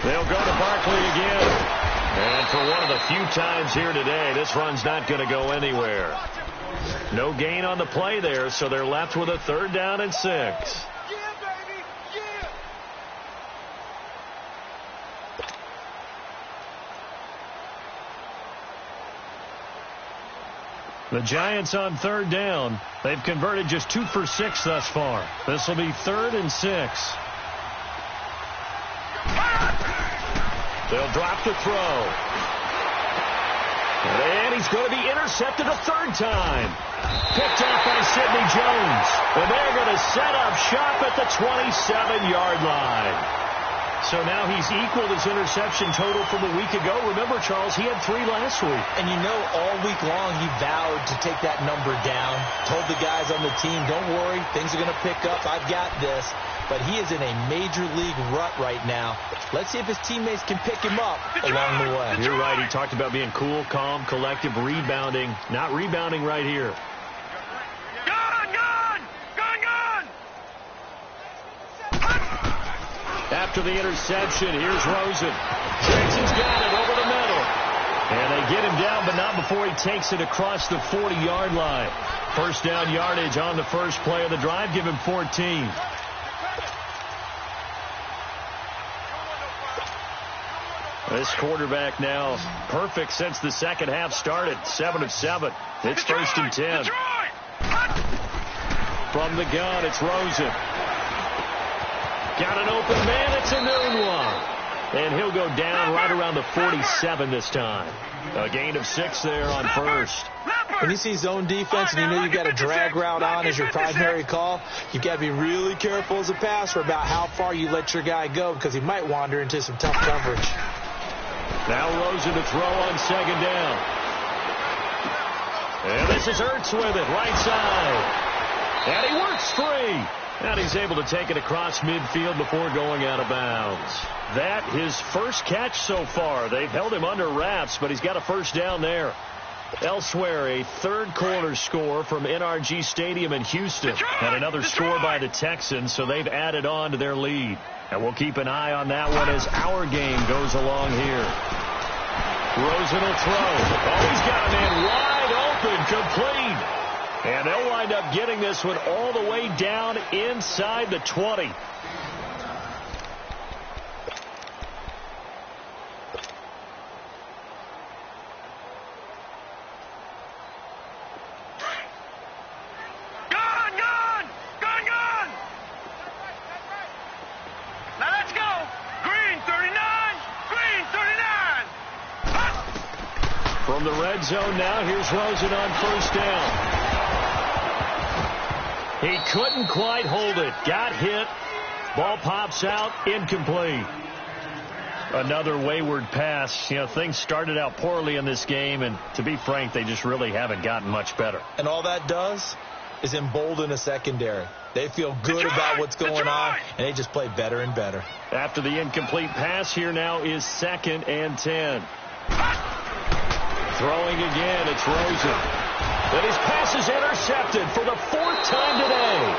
They'll go to Barkley again. And for one of the few times here today, this run's not going to go anywhere. No gain on the play there, so they're left with a 3rd down and 6. The Giants on 3rd down. They've converted just 2 for 6 thus far. This will be 3rd and 6. They'll drop the throw. And he's going to be intercepted a 3rd time. Picked off by Sidney Jones. And they're going to set up shop at the 27-yard line. So now he's equaled his interception total from a week ago. Remember, Charles, he had 3 last week. And you know, all week long he vowed to take that number down. Told the guys on the team, don't worry, things are going to pick up. I've got this. But he is in a major league rut right now. Let's see if his teammates can pick him up along the way. You're right. He talked about being cool, calm, collective, rebounding. Not rebounding right here. After the interception, here's Rosen. Jackson's got it over the middle. And they get him down, but not before he takes it across the 40-yard line. 1st down yardage on the first play of the drive. Give him 14. This quarterback now perfect since the second half started. 7 of 7. It's 1st and 10. From the gun, it's Rosen. Got an open man. It's a noon one. And he'll go down right around the 47 this time. A gain of 6 there on 1st. When you see zone defense and you know you've got a drag route on as your primary call, you've got to be really careful as a passer about how far you let your guy go because he might wander into some tough coverage. Now Rosen to throw on 2nd down. And this is Ertz with it, right side. And he works free. And he's able to take it across midfield before going out of bounds. That his first catch so far. They've held him under wraps, but he's got a 1st down there. Elsewhere, a 3rd quarter score from NRG Stadium in Houston. And another score by the Texans, so they've added on to their lead. And we'll keep an eye on that one as our game goes along here. Rosen will throw. Oh, he's got a man wide open, complete. And they'll wind up getting this one all the way down inside the 20. Now let's go. Green 39. Green 39. From the red zone now, here's Rosen on 1st down. He couldn't quite hold it. Got hit. Ball pops out. Incomplete. Another wayward pass. You know, things started out poorly in this game, and to be frank, they just really haven't gotten much better. And all that does is embolden a secondary. They feel good about what's going on, and they just play better and better. After the incomplete pass, here now is 2nd and 10. Throwing again, it's Rosen. And his pass is intercepted for the 4th time today.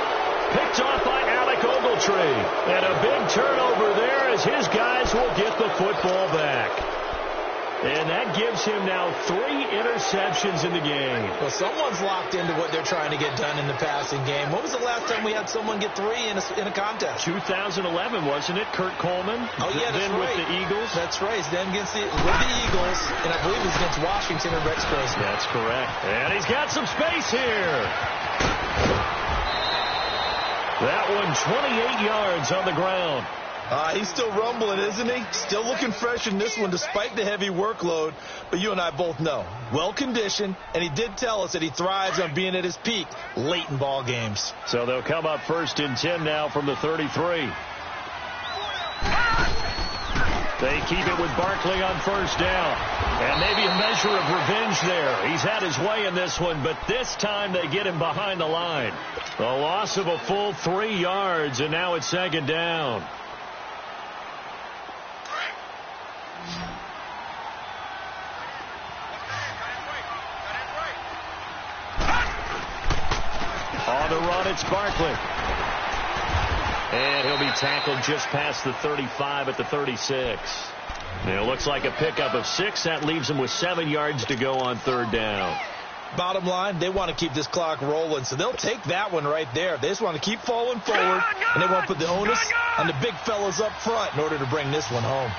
Picked off by Alec Ogletree. And a big turnover there as his guys will get the football back. And that gives him now 3 interceptions in the game. Well, someone's locked into what they're trying to get done in the passing game. When was the last time we had someone get 3 in a contest? 2011, wasn't it? Kurt Coleman. Oh, yeah, that's then right. with the Eagles. That's right. Then with the Eagles, and I believe it was against Washington and Rex Grossman. That's correct. And he's got some space here. That one 28 yards on the ground. He's still rumbling, isn't he? Still looking fresh in this one despite the heavy workload. But you and I both know, well-conditioned, and he did tell us that he thrives on being at his peak late in ball games. So they'll come up 1st and 10 now from the 33. They keep it with Barkley on 1st down. And maybe a measure of revenge there. He's had his way in this one, but this time they get him behind the line. A loss of a full 3 yards, and now it's 2nd down. On the run, it's Barkley. And he'll be tackled just past the 35 at the 36. And it looks like a pickup of 6. That leaves him with 7 yards to go on third down. Bottom line, they want to keep this clock rolling, so they'll take that one right there. They just want to keep falling forward, and they want to put the onus on the big fellas up front in order to bring this one home.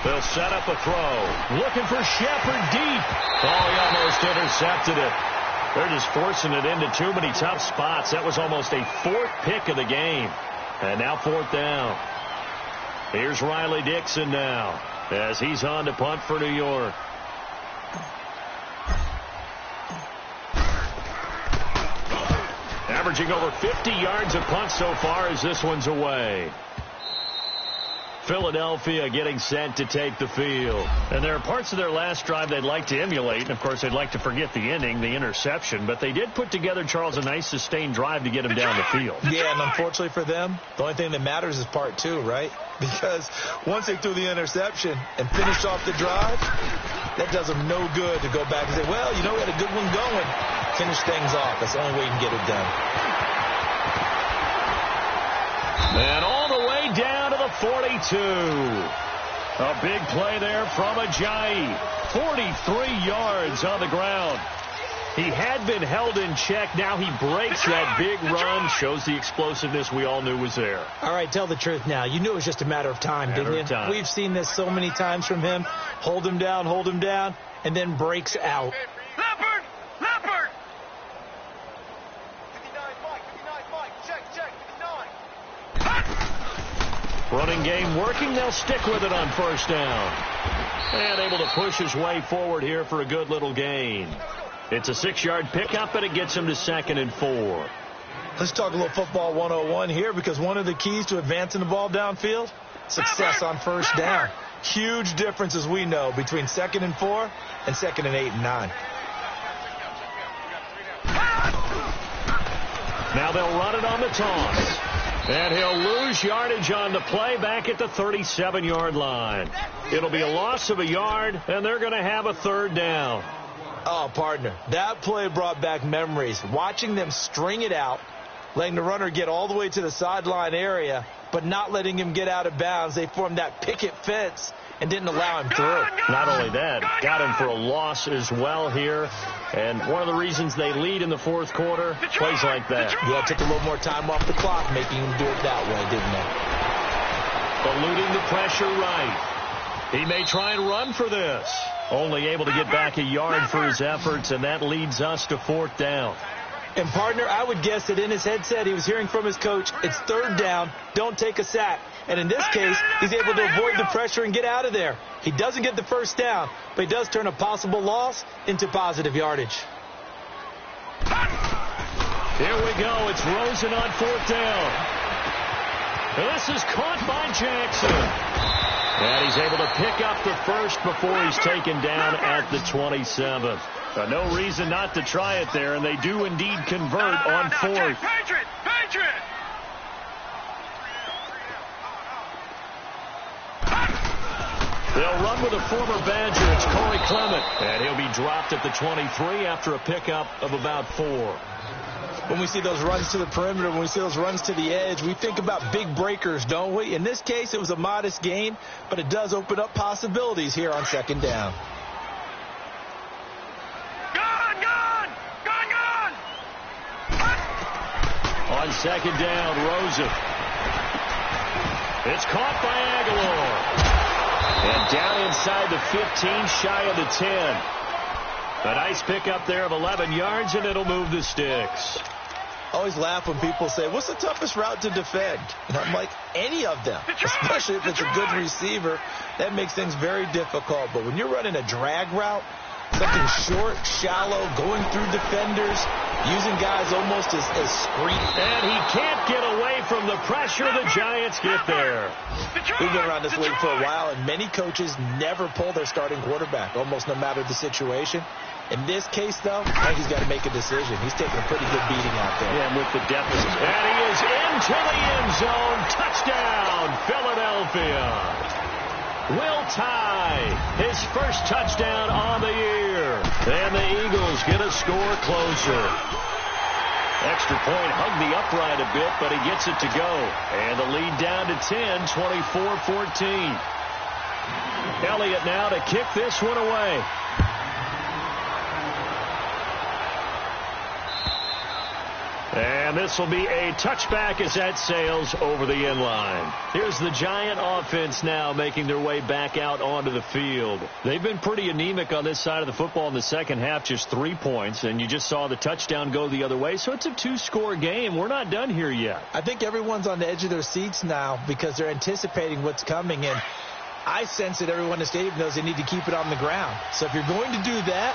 They'll set up a throw. Looking for Shepard deep. Oh, he almost intercepted it. They're just forcing it into too many tough spots. That was almost a 4th pick of the game. And now 4th down. Here's Riley Dixon now, as he's on to punt for New York. Averaging over 50 yards a punt so far as this one's away. Philadelphia getting set to take the field. And there are parts of their last drive they'd like to emulate. And, of course, they'd like to forget the ending, the interception. But they did put together, Charles, a nice sustained drive to get him down the field. Yeah, and unfortunately for them, the only thing that matters is part 2, right? Because once they threw the interception and finished off the drive, that does them no good to go back and say, well, you know, we had a good one going. Finish things off. That's the only way you can get it done. And all the way down to the 42. A big play there from Ajayi. 43 yards on the ground. He had been held in check. Now he breaks that big run. Shows the explosiveness we all knew was there. All right, tell the truth now. You knew it was just a matter of time, didn't you? We've seen this so many times from him. Hold him down, and then breaks out. Leopard! Leopard! 59, Mike. Check, 59. Running game working. They'll stick with it on first down. And able to push his way forward here for a good little gain. It's a 6-yard pickup, and it gets him to 2nd and 4. Let's talk a little football 101 here, because one of the keys to advancing the ball downfield, success on first down. Huge difference, as we know, between 2nd and 4 and 2nd and 8 and 9. Now they'll run it on the toss. And he'll lose yardage on the play back at the 37-yard line. It'll be a loss of a yard, and they're going to have a 3rd down. Oh, partner, that play brought back memories. Watching them string it out, letting the runner get all the way to the sideline area, but not letting him get out of bounds. They formed that picket fence and didn't allow him through. Not only that, got him for a loss as well here. And one of the reasons they lead in the 4th quarter, plays like that. Yeah, it took a little more time off the clock, making him do it that way, didn't they? Eluding the pressure right. He may try and run for this. Only able to get back a yard for his efforts, and that leads us to 4th down. And, partner, I would guess that in his headset he was hearing from his coach, it's 3rd down, don't take a sack. And in this case, he's able to avoid the pressure and get out of there. He doesn't get the first down, but he does turn a possible loss into positive yardage. Here we go. It's Rosen on 4th down. This is caught by Jackson. And he's able to pick up the first before he's taken down at the 27th. No reason not to try it there, and they do indeed convert on 4th. Patriot! They'll run with a former Badger. It's Corey Clement. And he'll be dropped at the 23 after a pickup of about 4. When we see those runs to the perimeter, when we see those runs to the edge, we think about big breakers, don't we? In this case, it was a modest gain, but it does open up possibilities here on 2nd down. Gone! On 2nd down, Rosen. It's caught by Aguilar. And down inside the 15, shy of the 10. A nice pickup there of 11 yards, and it'll move the sticks. I always laugh when people say, what's the toughest route to defend? And I'm like, any of them, especially if it's a good receiver. That makes things very difficult. But when you're running a drag route, something short, shallow, going through defenders, using guys almost as screen. And he can't get away from the pressure. The Giants get there. We've been around this league for a while, and many coaches never pull their starting quarterback, almost no matter the situation. In this case, though, I think he's got to make a decision. He's taking a pretty good beating out there. Yeah, and with the deficit. And he is into the end zone. Touchdown, Philadelphia. Will Tye, his first touchdown on the year. And the Eagles get a score closer. Extra point, hugged the upright a bit, but he gets it to go. And the lead down to 10, 24-14. Elliott now to kick this one away. And this will be a touchback as that sails over the end line. Here's the Giant offense now making their way back out onto the field. They've been pretty anemic on this side of the football in the second half, just 3 points, and you just saw the touchdown go the other way. So it's a 2-score game. We're not done here yet. I think everyone's on the edge of their seats now because they're anticipating what's coming, and I sense that everyone in the stadium knows they need to keep it on the ground. So if you're going to do that,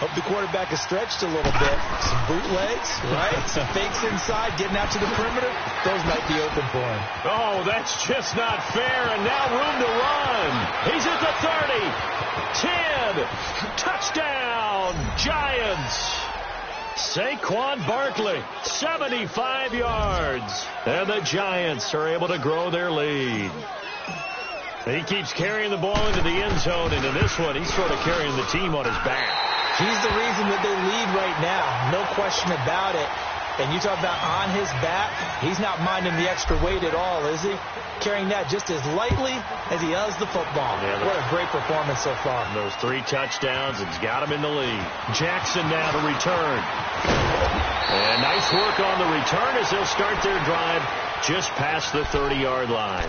hope the quarterback is stretched a little bit. Some bootlegs, right? Some fakes inside, getting out to the perimeter. Those might be open for him. Oh, that's just not fair. And now room to run. He's at the 30. 10. Touchdown, Giants. Saquon Barkley, 75 yards. And the Giants are able to grow their lead. He keeps carrying the ball into the end zone, and in this one, he's sort of carrying the team on his back. He's the reason that they lead right now. No question about it. And you talk about on his back, he's not minding the extra weight at all, is he? Carrying that just as lightly as he does the football. Yeah, what a great performance so far. Those 3 touchdowns, it's got him in the lead. Jackson now to return. And nice work on the return as they'll start their drive just past the 30-yard line.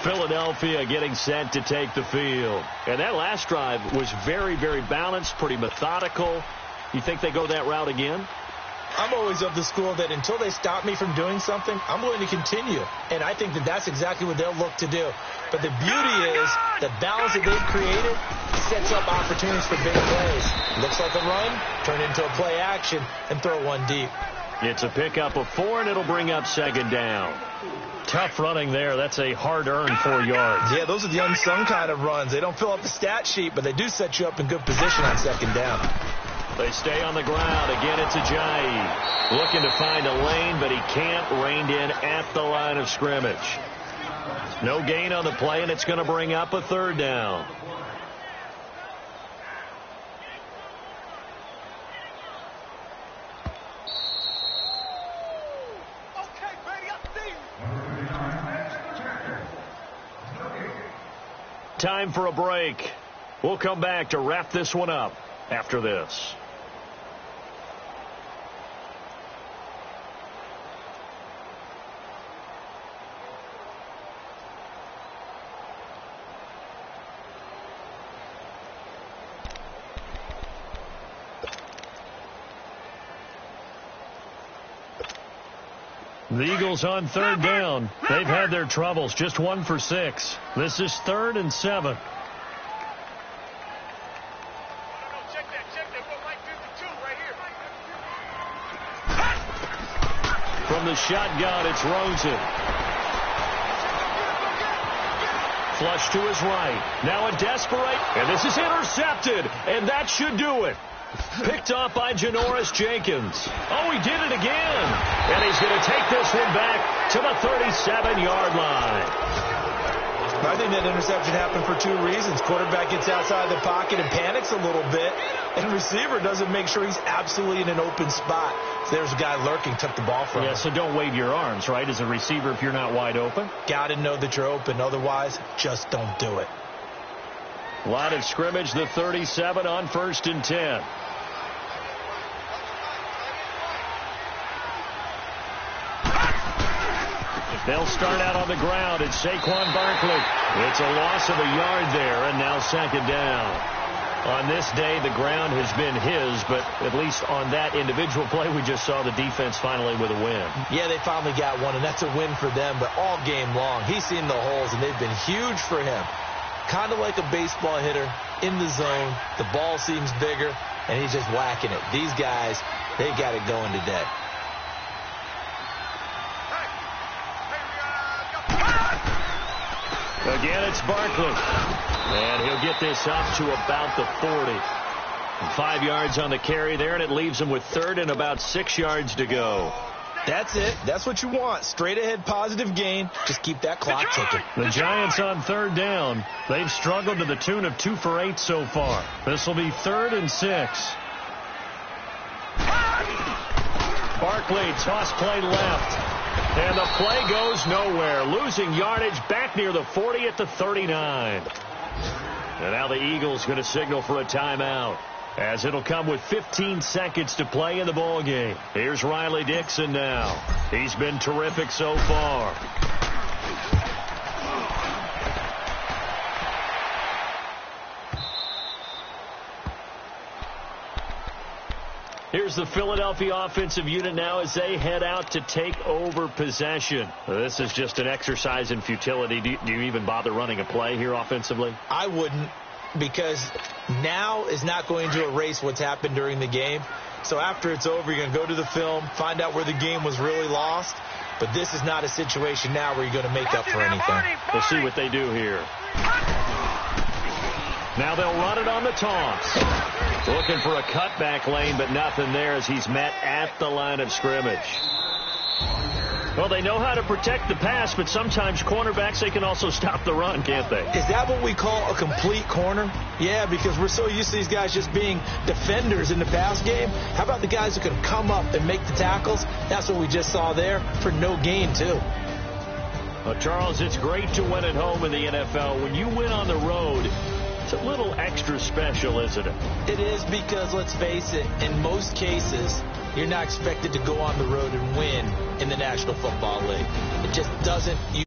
Philadelphia getting set to take the field. And that last drive was very, very balanced, pretty methodical. You think they go that route again? I'm always of the school that until they stop me from doing something, I'm going to continue. And I think that that's exactly what they'll look to do. But the beauty is the balance that they've created sets up opportunities for big plays. Looks like a run, turn into a play action, and throw one deep. It's a pickup of 4, and it'll bring up second down. Tough running there. That's a hard-earned 4 yards. Yeah, those are the unsung kind of runs. They don't fill up the stat sheet, but they do set you up in good position on second down. They stay on the ground. Again, it's Ajayi. Looking to find a lane, but he can't. Reined in at the line of scrimmage. No gain on the play, and it's going to bring up a 3rd down. Time for a break. We'll come back to wrap this one up after this. The Eagles on 3rd down. They've had their troubles. Just 1 for 6. This is 3rd and 7. Check that. What Mike 52 right here. From the shotgun, it's Rosen. Flush to his right. Now a desperate. And this is intercepted. And that should do it. Picked off by Janoris Jenkins. Oh, he did it again. And he's going to take this one back to the 37-yard line. I think that interception happened for 2 reasons. Quarterback gets outside the pocket and panics a little bit. And receiver doesn't make sure he's absolutely in an open spot. So there's a guy lurking, took the ball from him. Yeah, so don't wave your arms, right, as a receiver if you're not wide open. Got to know that you're open. Otherwise, just don't do it. Line of scrimmage, the 37 on 1st and 10. They'll start out on the ground. It's Saquon Barkley. It's a loss of a yard there, and now second down. On this day, the ground has been his, but at least on that individual play, we just saw the defense finally with a win. Yeah, they finally got one, and that's a win for them, but all game long, he's seen the holes, and they've been huge for him. Kind of like a baseball hitter in the zone. The ball seems bigger, and he's just whacking it. These guys, they got it going today. Again, it's Barkley. And he'll get this up to about the 40. 5 yards on the carry there, and it leaves him with 3rd and about 6 yards to go. That's it. That's what you want. Straight ahead positive gain. Just keep that clock ticking. The Giants on 3rd down. They've struggled to the tune of 2 for 8 so far. This will be 3rd and 6. Barkley, toss play left. And the play goes nowhere. Losing yardage back near the 40 at the 39. And now the Eagles going to signal for a timeout, as it'll come with 15 seconds to play in the ball game. Here's Riley Dixon now. He's been terrific so far. Here's the Philadelphia offensive unit now as they head out to take over possession. This is just an exercise in futility. Do you even bother running a play here offensively? I wouldn't, because now is not going to erase what's happened during the game. So after it's over, you're going to go to the film, find out where the game was really lost. But this is not a situation now where you're going to make up for anything. We'll see what they do here. Now they'll run it on the toss. Looking for a cutback lane, but nothing there as he's met at the line of scrimmage. Well, they know how to protect the pass, but sometimes cornerbacks, they can also stop the run, can't they? Is that what we call a complete corner? Yeah, because we're so used to these guys just being defenders in the pass game. How about the guys who can come up and make the tackles? That's what we just saw there for no gain, too. Well, Charles, it's great to win at home in the NFL. When you win on the road, it's a little extra special, isn't it? It is, because, let's face it, in most cases, you're not expected to go on the road and win in the National Football League. It just doesn't usually